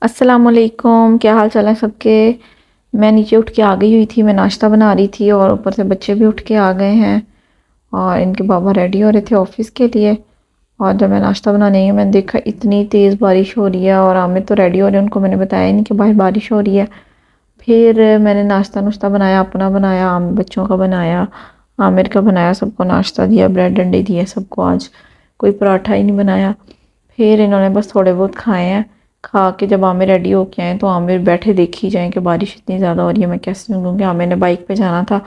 अस्सलाम वालेकुम, क्या हाल चाल है सबके। मैं नीचे उठ के आ गई हुई थी, मैं नाश्ता बना रही थी और ऊपर से बच्चे भी उठ के आ गए हैं और इनके बाबा रेडी हो रहे थे ऑफिस के लिए। और जब मैं नाश्ता बनाने गई मैंने देखा इतनी तेज़ बारिश हो रही है और आमिर तो रेडी हो रहे हैं, उनको मैंने बताया ही नहीं कि बाहर बारिश हो रही है। फिर मैंने नाश्ता नुश्ता बनाया, अपना बनाया, बच्चों का बनाया, आमिर का बनाया, सबको नाश्ता दिया, ब्रेड अंडे दिए सबको। आज कोई पराठा ही नहीं बनाया। फिर इन्होंने बस थोड़े बहुत खाए हैं। खा के जब आमिर रेडी होके आए तो आमिर बैठे देखी जाए कि बारिश इतनी ज़्यादा हो रही है, मैं कैसे क्योंकि आमिर ने बाइक पे जाना था।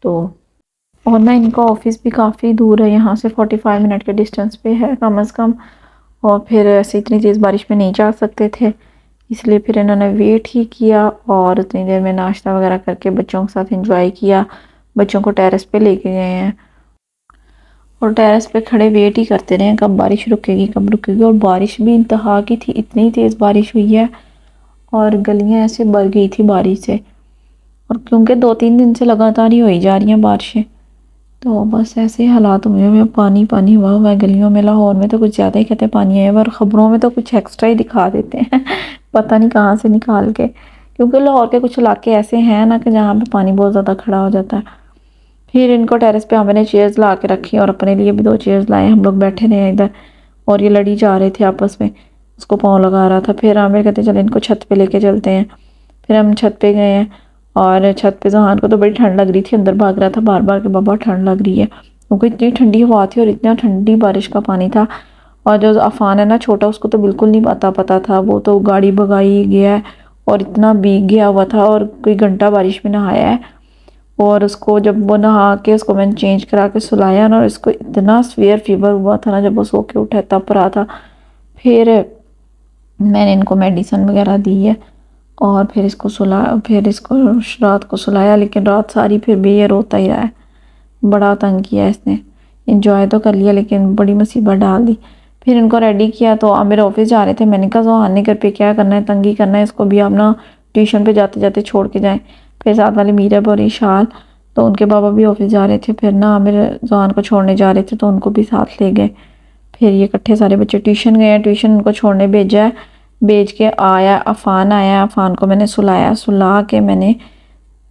तो और ना इनका ऑफिस भी काफ़ी दूर है, यहाँ से 45 मिनट के डिस्टेंस पे है कम अज़ कम। और फिर ऐसे इतनी तेज़ बारिश में नहीं जा सकते थे, इसलिए फिर इन्होंने वेट ही किया और उतनी देर में नाश्ता वगैरह करके बच्चों के साथ एंजॉय किया। बच्चों को टेरेस पे लेके गए हैं और टेरेस पे खड़े वेट ही करते रहे कब बारिश रुकेगी कब रुकेगी। और बारिश भी इंतहा की थी, इतनी तेज़ बारिश हुई है और गलियां ऐसे भर गई थी बारिश से। और क्योंकि 2-3 दिन से लगातार ही होई जा रही हैं बारिशें, तो बस ऐसे ही हालात हुए हुए, पानी पानी हुआ है गलियों में। लाहौर में तो कुछ ज़्यादा ही कहते हैं पानी आया हुआ, और ख़बरों में तो कुछ एक्स्ट्रा ही दिखा देते हैं पता नहीं कहाँ से निकाल के, क्योंकि लाहौर के कुछ इलाके ऐसे हैं ना कि जहाँ पे पानी बहुत ज़्यादा खड़ा हो जाता है। फिर इनको टेरेस पे हमने चेयर्स ला के रखी और अपने लिए भी 2 चेयर्स लाए, हम लोग बैठे रहे इधर। और ये लड़ी जा रहे थे आपस में, उसको पाँव लगा रहा था। फिर आमिर कहते चले इनको छत पे लेके चलते हैं। फिर हम छत पे गए हैं और छत पे जहान को तो बड़ी ठंड लग रही थी, अंदर भाग रहा था बार बार के बाबा ठंड लग रही है, क्योंकि इतनी ठंडी हवा थी और इतना ठंडी बारिश का पानी था। और जो अफान है ना छोटा, उसको तो बिल्कुल नहीं पता था, वो तो गाड़ी भगाई गया है और इतना भीग गया हुआ था और कोई घंटा बारिश में नहाया है। और उसको जब वो नहा के उसको मैंने चेंज करा के सुलाया ना, और इसको इतना सीवियर फीवर हुआ था ना, जब वो सो के उठा तब रहा था। फिर मैंने इनको मेडिसिन वगैरह दी है और फिर इसको फिर इसको रात को सुलाया, लेकिन रात सारी फिर भी ये रोता ही रहा है। बड़ा तंग किया इसने, इंजॉय तो कर लिया लेकिन बड़ी मुसीबत डाल दी। फिर इनको रेडी किया तो आप मेरे ऑफिस जा रहे थे, मैंने कहा जोहान ने घर पे क्या करना है, तंगी करना है इसको भी, आप ना ट्यूशन पे जाते जाते छोड़ के जाएं। फिर साथ वाले मीरब और ईशान, तो उनके बाबा भी ऑफिस जा रहे थे, फिर ना मेरे जोहान को छोड़ने जा रहे थे तो उनको भी साथ ले गए। फिर ये इकट्ठे सारे बच्चे ट्यूशन गए हैं, ट्यूशन उनको छोड़ने भेजा है। भेज के आया, अफान आया, अफान को मैंने सुलाया, सुला के मैंने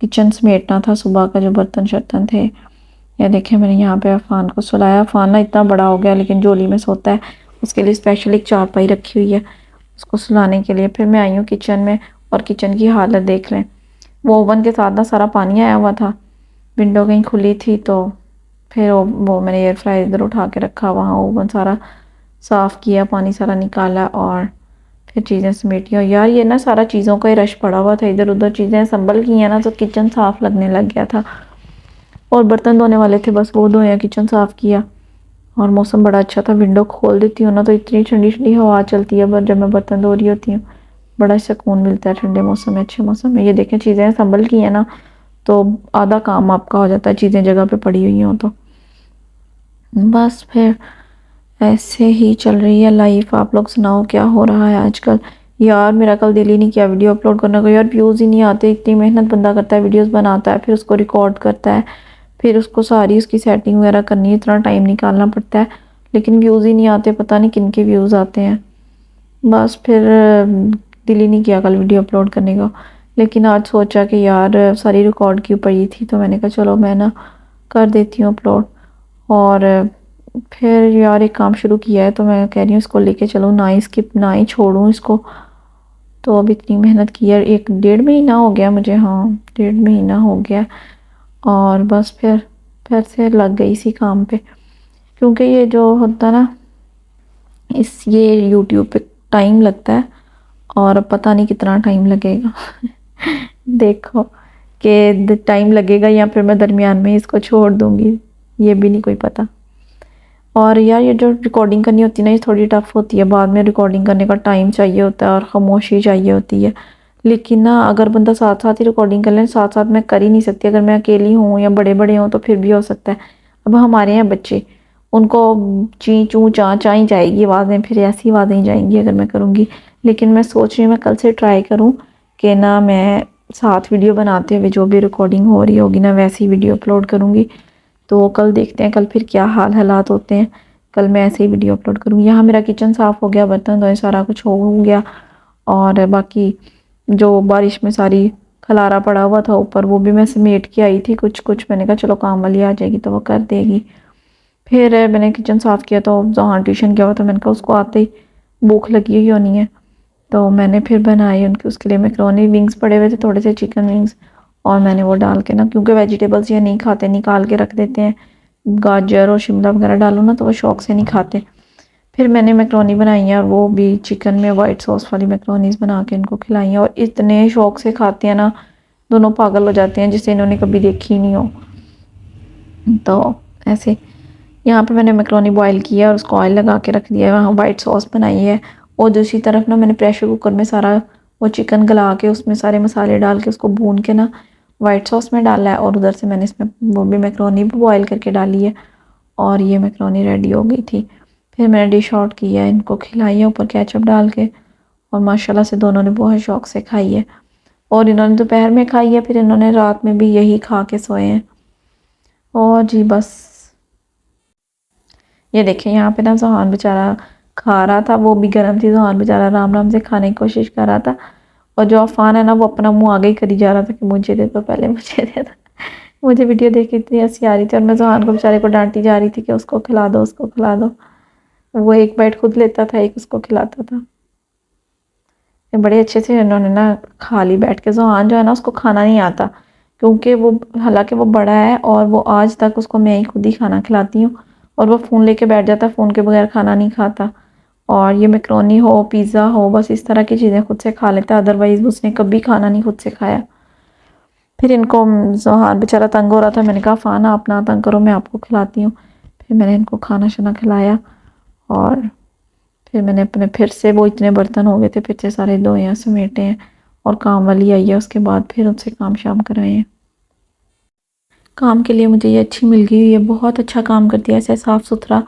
किचन समेटना था, सुबह का जो बर्तन शर्तन थे। ये देखिए मैंने यहाँ पे अफान को सुलाया। अफान ना इतना बड़ा हो गया लेकिन जोली में सोता है, उसके लिए स्पेशल एक चारपाई रखी हुई है उसको सुलाने के लिए। फिर मैं आई हूँ किचन में और किचन की हालत देख लें, वो ओवन के साथ ना सारा पानी आया हुआ था, विंडो कहीं खुली थी तो फिर वो मैंने एयर फ्रायर इधर उठा के रखा, वहाँ ओवन सारा साफ़ किया, पानी सारा निकाला और फिर चीज़ें समेटी। और यार ये ना सारा चीज़ों का ही रश पड़ा हुआ था, इधर उधर चीज़ें संभल गई हैं ना, तो किचन साफ़ लगने लग गया था। और बर्तन धोने वाले थे, बस वो धोया, किचन साफ़ किया। और मौसम बड़ा अच्छा था, विंडो खोल देती हूँ ना तो इतनी ठंडी ठंडी हवा चलती है, पर जब मैं बर्तन धो रही होती हूँ बड़ा सुकून मिलता है ठंडे मौसम में, अच्छे मौसम में। ये देखें चीज़ें संभल गई हैं ना, तो आधा काम आपका हो जाता है, चीज़ें जगह पे पड़ी हुई हों तो। बस फिर ऐसे ही चल रही है लाइफ। आप लोग सुनाओ क्या हो रहा है आजकल। यार मेरा कल दिल ही नहीं किया वीडियो अपलोड करने को, यार व्यूज़ ही नहीं आते। इतनी मेहनत बंदा करता है, वीडियोस बनाता है, फिर उसको रिकॉर्ड करता है, फिर उसको सारी उसकी सेटिंग वगैरह करनी है, इतना टाइम निकालना पड़ता है, लेकिन व्यूज़ ही नहीं आते। पता नहीं किन के व्यूज़ आते हैं। बस फिर दिल ही नहीं किया कल वीडियो अपलोड करने को। लेकिन आज सोचा कि यार सारी रिकॉर्ड की पड़ी थी तो मैंने कहा चलो मैं ना कर देती हूँ अपलोड। और फिर यार एक काम शुरू किया है तो मैं कह रही हूँ इसको लेके चलूँ, ना ही स्किप ना ही छोड़ूँ इसको। तो अब इतनी मेहनत की है, 1-1.5 महीना हो गया मुझे, हाँ 1.5 महीना हो गया। और बस फिर से लग गई इसी काम पे, क्योंकि ये जो होता ना ये यूट्यूब पे टाइम लगता है और पता नहीं कितना टाइम लगेगा देखो कि टाइम लगेगा या फिर मैं दरमियान में इसको छोड़ दूँगी, ये भी नहीं कोई पता। और यार ये जो रिकॉर्डिंग करनी होती है ना, ये थोड़ी टफ होती है, बाद में रिकॉर्डिंग करने का टाइम चाहिए होता है और खामोशी चाहिए होती है। लेकिन ना अगर बंदा साथ साथ ही रिकॉर्डिंग कर ले, साथ साथ मैं कर ही नहीं सकती, अगर मैं अकेली हूँ या बड़े बड़े हों तो फिर भी हो सकता है। अब हमारे यहाँ बच्चे, उनको ची चू चा चा ही जाएगी आवाज़ें, फिर ऐसी आवाज़ें ही जाएंगी अगर मैं करूँगी। लेकिन मैं सोच रही हूँ मैं कल से ट्राई करूँ कि ना मैं साथ वीडियो बनाते हुए जो भी रिकॉर्डिंग हो रही होगी ना वैसी वीडियो अपलोड करूँगी। तो कल देखते हैं कल फिर क्या हालात होते हैं। कल मैं ऐसे ही वीडियो अपलोड करूँगी। यहाँ मेरा किचन साफ़ हो गया, बर्तन धोए, सारा कुछ हो गया اور باقی جو بارش میں ساری کھلارا پڑا ہوا تھا اوپر وہ بھی میں سمیٹ کے آئی تھی کچھ میں نے کہا چلو کام والی آ جائے گی تو وہ کر دے گی. پھر میں نے کچن صاف کیا تو ذہان ٹیوشن گیا ہوا تو میں نے کہا اس کو آتے ہی بھوک لگی ہوئی ہونی ہے تو میں نے پھر بنائی ان کے اس کے لیے میکرونی ونگز پڑے ہوئے تھے تھوڑے سے چکن ونگز اور میں نے وہ ڈال کے نا کیونکہ ویجیٹیبلس یہ نہیں کھاتے نکال کے رکھ دیتے ہیں گاجر اور شملہ وغیرہ ڈالو نا تو وہ شوق سے نہیں کھاتے. پھر میں نے میکرونی بنائی ہیں اور وہ بھی چکن میں وائٹ سوس والی میکرونیز بنا کے ان کو کھلائی ہیں اور اتنے شوق سے کھاتے ہیں نا دونوں پاگل ہو جاتے ہیں جسے انہوں نے کبھی دیکھی نہیں ہو. تو ایسے یہاں پہ میں نے میکرونی بوائل کیا اور اس کو آئل لگا کے رکھ دیا ہے وہاں وائٹ سوس بنائی ہے اور دوسری طرف نا میں نے پریشر کوکر میں سارا وہ چکن گلا کے اس میں سارے مسالے ڈال کے اس کو بھون کے نا وائٹ سوس میں ڈالا ہے اور ادھر سے میں نے اس میں وہ بھی میکرونی بھی بوائل کر کے ڈالی ہے اور یہ میکرونی ریڈی ہو گئی تھی. پھر میں نے ڈش آؤٹ کیا ہے ان کو کھلائی ہے اوپر کیچپ ڈال کے اور ماشاءاللہ سے دونوں نے بہت شوق سے کھائی ہے اور انہوں نے دوپہر میں کھائی ہے پھر انہوں نے رات میں بھی یہی کھا کے سوئے ہیں. اور جی بس یہ دیکھیں یہاں پہ نا ذہان بیچارہ کھا رہا تھا وہ بھی گرم تھی ذہان بیچارہ رام سے کھانے کی کوشش کر رہا تھا اور جو عفان ہے نا وہ اپنا منہ آگے ہی کری جا رہا تھا کہ مجھے دے دو پہلے مجھے دے دو. مجھے ویڈیو دیکھ کے اتنی ہنسی آ رہی تھی اور میں ذہان کو بیچارے کو ڈانٹی جا رہی تھی کہ اس کو کھلا دو اس کو کھلا دو. وہ ایک بائٹ خود لیتا تھا ایک اس کو کھلاتا تھا. بڑے اچھے سے انہوں نے نا کھا لی بیٹھ کے. ذہان جو ہے نا اس کو کھانا نہیں آتا کیونکہ وہ حالانکہ وہ بڑا ہے اور وہ آج تک اس کو میں ہی خود ہی کھانا کھلاتی ہوں اور وہ فون لے کے بیٹھ جاتا ہے فون کے بغیر کھانا نہیں کھاتا. اور یہ میکرونی ہو پیزا ہو بس اس طرح کی چیزیں خود سے کھا لیتا ہے ادروائز اس نے کبھی کھانا نہیں خود سے کھایا. پھر ان کو ذہان بیچارہ تنگ ہو رہا تھا میں نے کہا فانا آپ نہ تنگ کرو میں آپ کو کھلاتی ہوں. پھر میں نے ان کو کھانا شنا کھلایا اور پھر میں نے اپنے پھر سے وہ اتنے برتن ہو گئے تھے پھر سے سارے دھوئے ہیں سمیٹے ہیں اور کام والی آئی ہے اس کے بعد پھر ان سے کام شام کرائے ہیں. کام کے لیے مجھے یہ اچھی مل گئی ہے بہت اچھا کام کرتی ہے ایسے صاف ستھرا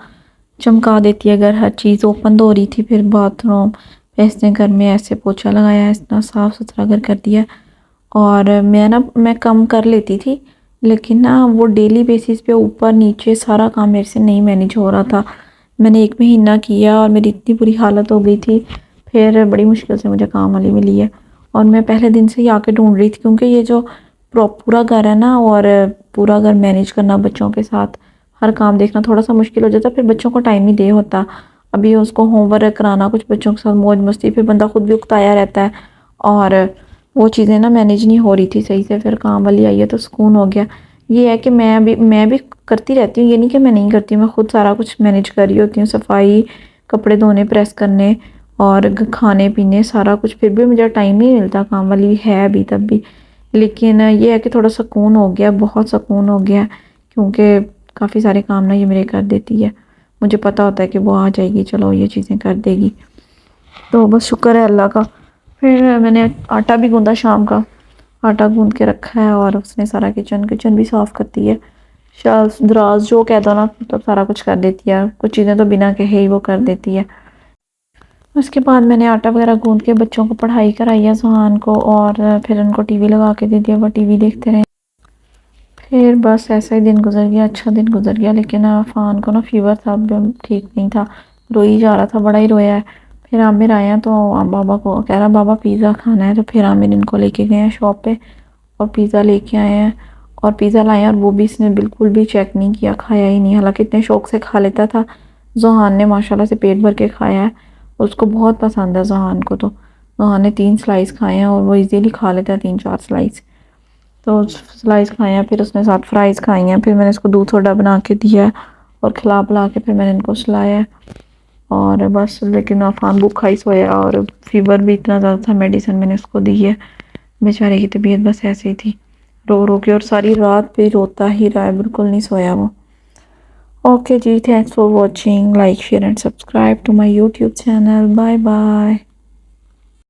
چمکا دیتی ہے اگر ہر چیز اوپن دھو رہی تھی پھر باتھ روم اس نے گھر میں ایسے پوچھا لگایا اتنا صاف ستھرا گھر کر دیا. اور میں کم کر لیتی تھی لیکن نا وہ ڈیلی بیسس پہ اوپر نیچے سارا کام میرے سے نہیں مینیج ہو رہا تھا. میں نے ایک مہینہ کیا اور میری اتنی بری حالت ہو گئی تھی پھر بڑی مشکل سے مجھے کام والی ملی ہے اور میں پہلے دن سے ہی آ کے ڈھونڈ رہی تھی کیونکہ یہ جو پورا گھر ہے نا اور پورا گھر مینیج کرنا بچوں کے ساتھ ہر کام دیکھنا تھوڑا سا مشکل ہو جاتا پھر بچوں کو ٹائم ہی دے ہوتا. ابھی اس کو ہوم ورک کرانا کچھ بچوں کے ساتھ موج مستی پھر بندہ خود بھی اکتایا رہتا ہے اور وہ چیزیں نا مینیج نہیں ہو رہی تھی صحیح سے. پھر کام والی آئی ہے تو سکون ہو گیا. یہ ہے کہ میں بھی کرتی رہتی ہوں یہ نہیں کہ میں نہیں کرتی ہوں میں خود سارا کچھ مینیج کر رہی ہوتی ہوں صفائی کپڑے دھونے پریس کرنے اور کھانے پینے سارا کچھ پھر بھی مجھے ٹائم نہیں ملتا کام والی ہے ابھی تب بھی. لیکن یہ ہے کہ تھوڑا سکون ہو گیا بہت سکون ہو گیا کیونکہ کافی سارے کام نا یہ میرے کر دیتی ہے. مجھے پتہ ہوتا ہے کہ وہ آ جائے گی چلو یہ چیزیں کر دے گی تو بس شکر ہے اللہ کا. پھر میں نے آٹا بھی گوندھا شام کا آٹا گوندھ کے رکھا ہے اور اس نے سارا کچن بھی صاف کرتی ہے شاز دراز جو کہہ دو نا تو سارا کچھ کر دیتی ہے کچھ چیزیں تو بنا کہے ہی وہ کر دیتی ہے. اس کے بعد میں نے آٹا وغیرہ گوندھ کے بچوں کو پڑھائی کرائی ہے ذہان کو اور پھر ان کو ٹی وی لگا کے دے دیا وہ ٹی وی دیکھتے رہے. پھر بس ایسا ہی دن گزر گیا اچھا دن گزر گیا لیکن عفان کو نا فیور تھا ٹھیک نہیں تھا روئی جا رہا تھا بڑا ہی رویا ہے. پھر عامر آئے ہیں تو بابا کو کہہ رہا بابا پیزا کھانا ہے تو پھر عامر ان کو لے کے گئے ہیں شاپ پہ اور پیزا لے کے آئے ہیں اور پیزا لائے ہیں اور وہ بھی اس نے بالکل بھی چیک نہیں کیا کھایا ہی نہیں حالانکہ اتنے شوق سے کھا لیتا تھا. ذہان نے ماشاءاللہ سے پیٹ بھر کے کھایا ہے اس کو بہت پسند ہے ذہان کو. تو ذہان نے 3 سلائس کھائے ہیں اور وہ ایزیلی کھا لیتا ہے 3-4 سلائس. تو سلائس کھائے ہیں پھر اس نے ساتھ فرائز کھائی ہیں پھر میں نے اس کو دودھ سوڈا بنا کے دیا ہے اور کھلا پلا کے پھر میں نے ان کو سلایا ہے اور بس. لیکن عفان بھوکا ہی سویا اور فیور بھی اتنا زیادہ تھا میڈیسن میں نے اس کو دی ہے بیچارے کی طبیعت بس ایسے ہی تھی رو رو کے اور ساری رات پہ روتا ہی رہا ہے بالکل نہیں سویا وہ. اوکے جی thanks for watching like share and subscribe to my YouTube channel. Bye bye.